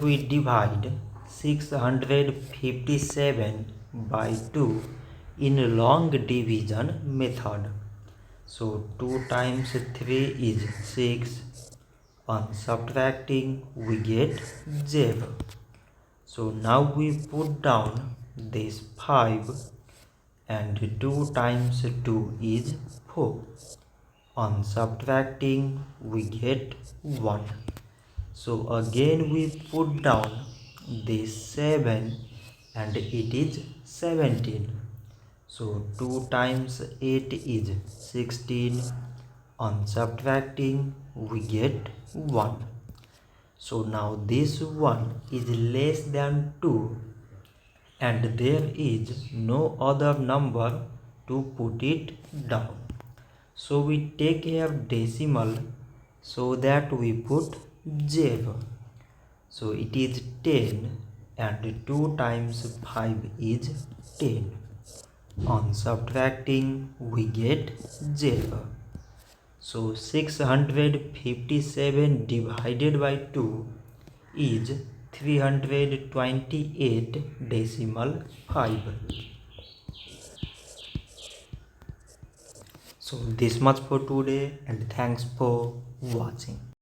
we divide 657 by 2 in long division method. So 2 times 3 is 6. On subtracting we get 0. So now we put down this 5 and 2 times 2 is 4. On subtracting we get 1. So again we put down this 7 and it is 17. So 2 times 8 is 16. On subtracting we get 1. So now this 1 is less than 2 and there is no other number to put it down. So we take here decimal so that we put 0. So it is 10 and 2 times 5 is 10. On subtracting we get 0. So 657 divided by 2 is 328.5. So this much for today and thanks for watching.